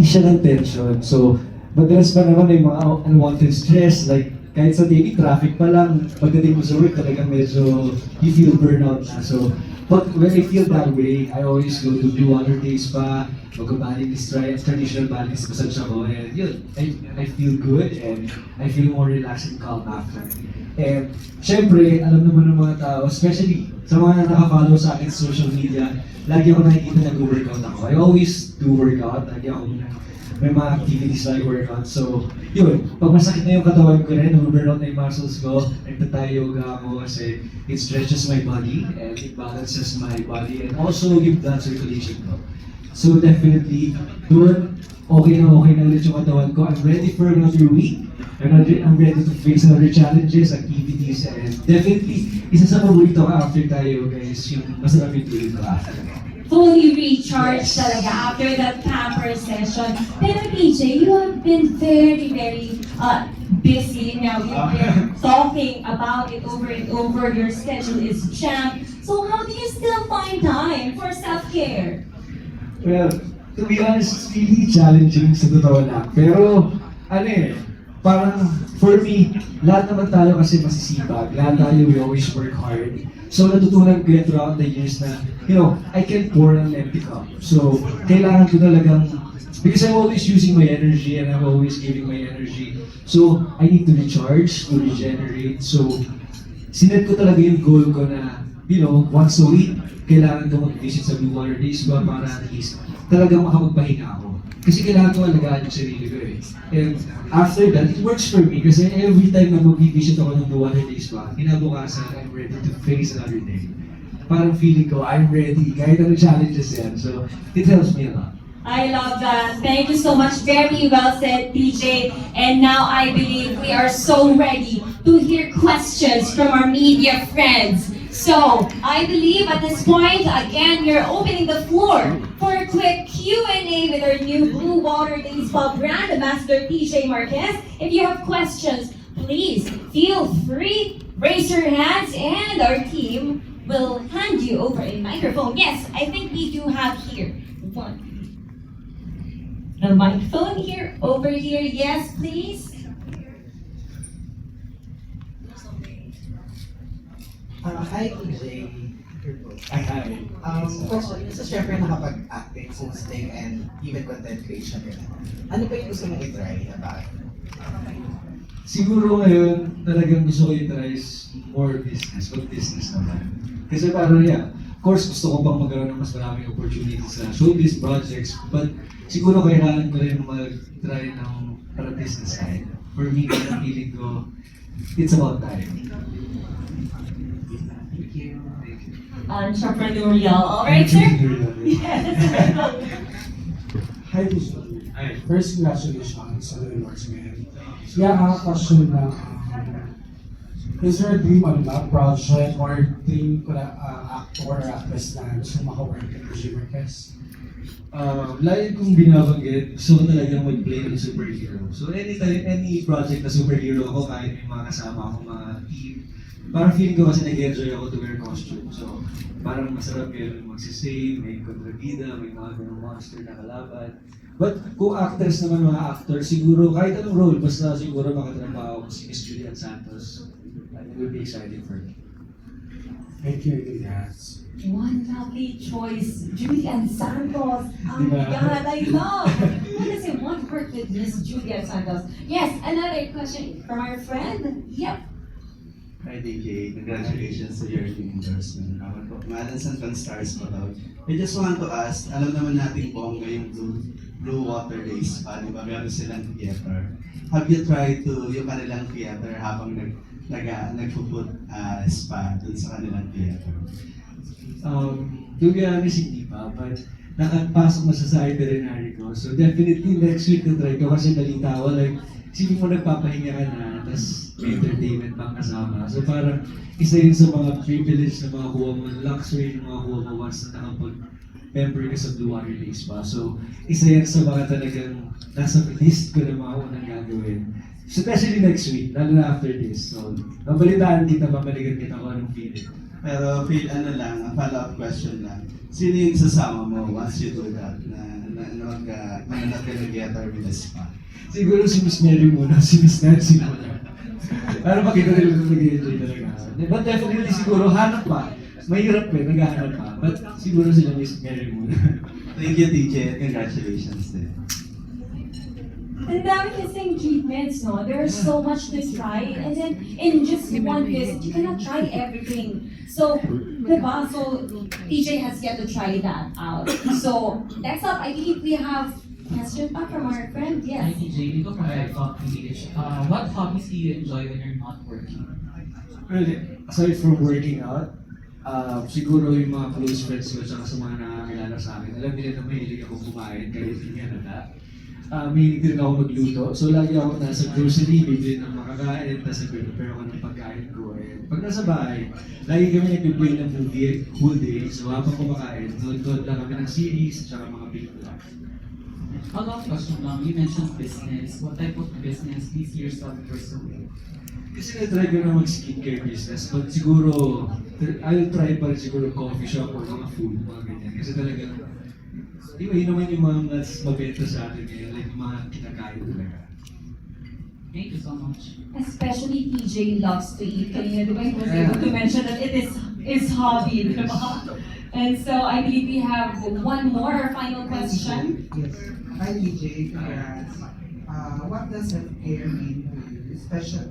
siya ng tension. So, madalas pa naman may mga unwanted stress, like kahit sa daily traffic pa lang, pagdating mo sa work talagang medyo you feel burnout na. So, but when I feel that way, I always go to Blue Water Days pa, mag-balance, traditional balance massage ako, and yun, I feel good and I feel more relaxed and calm after. And syempre, alam naman ng mga tao, especially sa mga naka-follow sa akin sa social media, lagi ako nakikita nag-workout ako. I always do workout, lagi ako may mga activities like workout. So, yun, pag masakit na yung katawan ko rin, nag-burnout na yung muscles ko, nagtatayo yoga ako kasi it stretches my body and it balances my body and also yung blood circulation ko. So definitely, doon, okay na ulit yung katawan ko. I'm ready for another week. I'm ready to face another challenges, activities, and definitely, isa sa paborito ko after tayo guys, yung masarap yung tulog ko after. Fully recharged talaga after that camper session. Pero PJ, you have been very busy now. You've been talking about it over and over. Your schedule is jammed. So how do you still find time for self-care? Well, to be honest, it's really challenging sa totoo lang. Pero, parang for me, lahat naman tayo kasi masisipag. Lahat tayo, we always work hard. So natutunan ko yun throughout the years na, I can pour an empty cup. So, kailangan ko talagang, because I'm always using my energy and I'm always giving my energy. So, I need to recharge, to regenerate. So, sinet ko talaga yung goal ko na, once a week, kailangan ko mag-visit sa Blue Water Days ba para at least talagang makapagpahinga ako. Kasi kailangan ko alagaan yung sarili ko eh. And after that, it works for me kasi every time na mag-visit ako ng Blue Water Days ba, kinabukasan, I'm ready to face another day. Parang feeling ko, I'm ready, kahit ano challenges yan. So, it helps me a lot. I love that. Thank you so much. Very well said, PJ. And now I believe we are so ready to hear questions from our media friends. So, I believe at this point, again, we're opening the floor for a quick Q&A with our new Blue Water Days Spa brand ambassador, PJ Marquez. If you have questions, please feel free, raise your hands, and our team will hand you over a microphone. Yes, I think we do have here one. The microphone here, over here, yes, please. Hi, PJ. Hi. Question, isa syempre nakapag-acting, hosting, and even content creation ka na. Ano pa yung gusto mong i-try na bakit? Siguro ngayon, talagang gusto ko i-try more business, but business naman. Kasi parang of course gusto ko pang magkaroon ng mas maraming opportunities sa showbiz projects, but siguro kailangan ko rin mag-try ng para business side. For me, parang feeling ko, it's about time. Thank you. Entrepreneurial. All right, sir? Yes. Hi, PJ. Hi. First, congratulations on the endorsement. Yeah, I have a question na, is there a dream on that project or dream ko na actor or actress na gusto maka-work with PJ Marquez? Lagi kong binabanggit, gusto ko talagang mag-play ng superhero. So anytime, any project na superhero ako, kahit may mga kasama akong mga team, parang feeling ko kasi nag-enjoy ako to wear costume. So parang masarap yun magsisave, may kontrabida, may mga ganong monster na kalaban. But kung actors naman, mga actor, siguro kahit anong role, basta siguro makatrabaho ko si Miss Julian Santos, it will be exciting for me. Thank you, congrats. One lovely choice, Julian Santos. Oh my Diba? God, I love. Who doesn't want to work with Miss Julian Santos? Yes, another question from our friend. Yep. Hi DJ, congratulations to your new endorsement. Madison Fan Stars po daw. I just want to ask, alam naman natin bongga yung Blue Water Days pa, di ba? Meron silang theater. Have you tried to yung kanilang theater habang nagpo-put spa dun sa kanilang theater? To be honest, hindi pa, but nakapasok na sa itinerary ko. So definitely next week na try ko kasi balita ko, like, isipin mo nagpapahinga ka na, tapos may entertainment pang kasama. So parang isa yun sa mga privilege na mga kuha mo, luxury na mga kuha mo once na nakapag-member ka sa Blue Water Days pa. So isa yan sa mga talagang nasa list ko na mga unang gagawin. Especially next week, lalo na after this. So, mabalitaan kita, mabalikan kita kung anong feeling. Pero Phil, ano lang, ang follow-up question lang. Sino yung sasama mo once you do that? Na mananap ka ng Get Her with a Spa? Siguro si Miss Mary muna, si Miss Nancy muna. Para makita nila kung nag-enjoy talaga. But definitely siguro hanap pa. Mahirap naghahanap pa. But siguro sila Miss Mary muna. Thank you, TJ, and congratulations din. And dami kasing treatments, no? There's so much to try. And then, in just one visit, you cannot try everything. So, diba? So, TJ has yet to try that out. So, next up, I believe we have question back from our friend. Hi, Yes. TJ. Dito from Red Talk PH. What hobbies do you enjoy when you're not working? Well, aside from working out, siguro yung mga close friends ko tsaka sa mga nakakilala sa akin, alam nila na mahilig ako kumain kahit hindi halata. Mahilig din ako magluto. So lagi ako nasa grocery, bibili ng makakain, tapos nag-prepare ako ng pagkain ko. And pag nasa bahay, lagi kami nag-play ng movie whole day. So habang kumakain, nood lang kami ng series tsaka mga pelikula. Follow-up question lang. You mentioned business. What type of business do you see yourself pursuing? Kasi na-try ko na mag-skincare business, but siguro, I'll try pa rin siguro coffee shop or mga food, mga ganyan. Kasi talaga, yun naman yung mga mas mabenta sa atin ngayon, like yung mga kinakain talaga. Thank you so much. Especially TJ loves to eat. Kanina, di ba, he was able to mention that it is his hobby, di ba? And so, I believe we have one more final question. Yes. Hi, DJ. Congrats. What does self-care mean to you?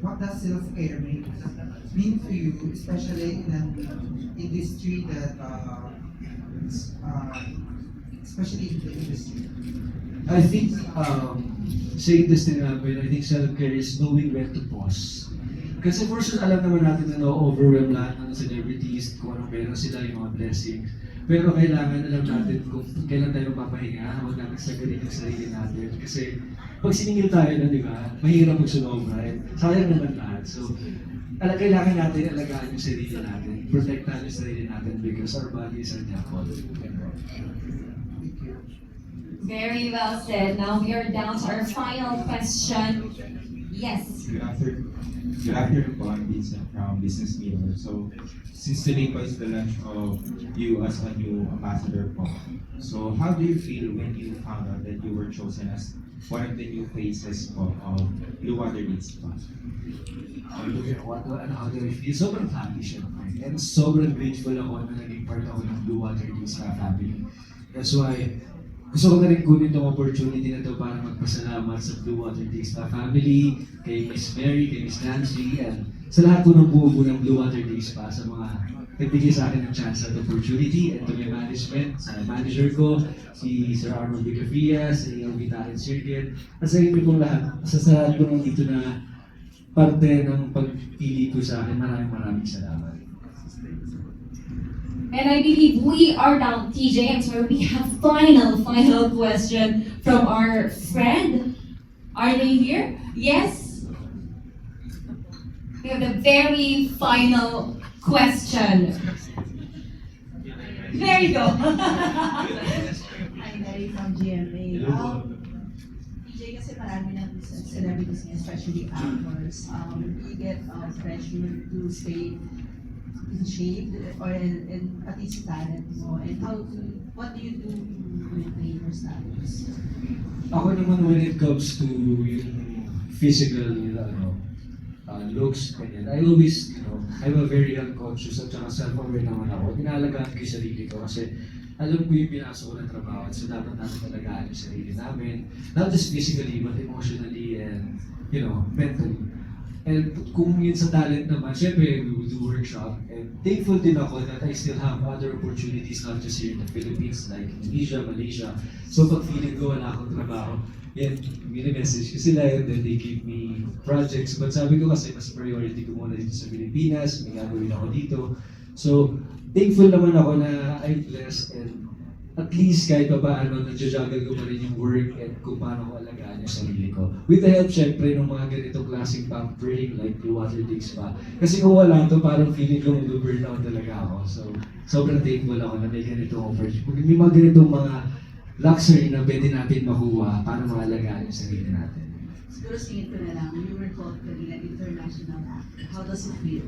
What does self-care mean to you, especially in an industry that, especially in the industry? I think, sa industry namin, I think self-care is knowing when to pause. Kasi for sure, alam naman natin na na-overwhelm lahat ng celebrities, kung anong meron sila, yung mga blessings. Pero kailangan alam natin kung kailan tayo mapapahinga, huwag natin sagalin yung sarili natin. Kasi pag siningil tayo na, di ba, mahirap magsunobra. Sayang naman lahat. So, kailangan natin alagaan yung sarili natin, protektahan yung sarili natin because our body is our temple. Very well said. Now we are down to our final question. Yes. Good afternoon. Good afternoon po, I'm Vincent from Business Mirror. So, since today po is the launch of you as a new ambassador po, so how do you feel when you found out that you were chosen as one of the new faces po of Blue Water Beach Spa? How do I feel? Sobrang happy syempre. And sobrang grateful ako na naging part ako ng Blue Water Days family. That's why, gusto ko na rin kunin itong opportunity na ito para magpasalamat sa Blue Water Days family, kay Miss Mary, kay Miss Nancy, and sa lahat po ng buo ng Blue Water Days sa mga nagbigay sa akin ng chance at opportunity, and to my management, sa manager ko, si Sir Arnold Vigafria, sa ELV Talent Circuit, at sa inyo pong lahat, sa lahat ko nang dito na parte ng pagpili ko sa akin. Maraming salamat. And I believe we are down, TJ, I'm sorry, we have final question from our friend. Are they here? Yes? We have the very final question. There you go. I'm Mary from GMA. PJ, kasi marami ng celebrities niya, especially actors, you get pressure to stay in shape or in at least talent mo, and what do you do to maintain your status? Ako naman when it comes to yung physical looks, ganyan, I always, I'm a very unconscious at saka self-aware naman ako. Inaalagaan ko yung sarili ko kasi alam ko yung pinasok ko ng trabaho at so dapat natin alagaan yung sarili namin. Not just physically, but emotionally and, mentally. And kung yun sa talent naman, syempre we will do workshop. And thankful din ako that I still have other opportunities not just here in the Philippines, like Indonesia, Malaysia. So pag feeling ko wala akong trabaho, yan, mini-message ko sila and then they give me projects. But sabi ko kasi mas priority ko muna dito sa Pilipinas, may gagawin ako dito. So thankful naman ako na I'm blessed and at least kahit pa paano, nag-juggle ko pa rin yung work and kung paano ko alagaan yung sarili ko. With the help, syempre, ng mga ganitong klaseng pampering like Blue Water Days pa. Kasi kung wala ito, parang feeling ko mag-burnout talaga ako. So, sobrang thankful ako na may ganitong opportunity. May mga ganitong mga luxury na pwede natin makuha para maalagaan yung sarili natin. Siguro singit ko na lang, you were called kanina international actor. How does it feel?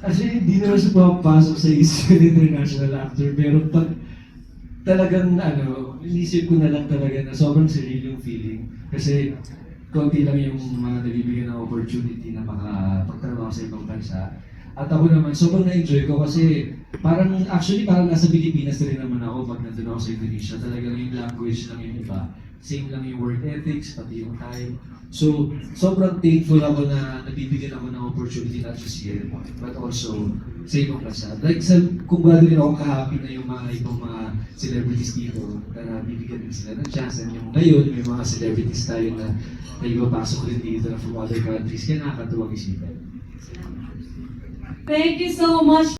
Actually, hindi naman siya pumapasok sa isip ng international actor, pero pag talagang inisip ko na lang talaga na sobrang surreal yung feeling. Kasi konti lang yung mga nabibigyan ng opportunity na makapagtrabaho sa ibang bansa. At ako naman, sobrang na-enjoy ko kasi parang nasa Pilipinas na rin naman ako pag nandun ako sa Indonesia. Talagang yung language lang yung iba. Same lang yung work ethics, pati yung time. So, sobrang thankful ako na nabibigyan ako ng opportunity not just here, but also sa ibang bansa. Like, kung gano'n rin ako ka-happy na yung mga ibang mga celebrities dito, na bibigyan din sila ng chance. And yung ngayon, may mga celebrities tayo na ibapasok rin dito na from other countries. Kaya nakakatuwang isipin. Thank you so much.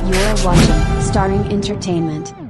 You're watching Starring Entertainment.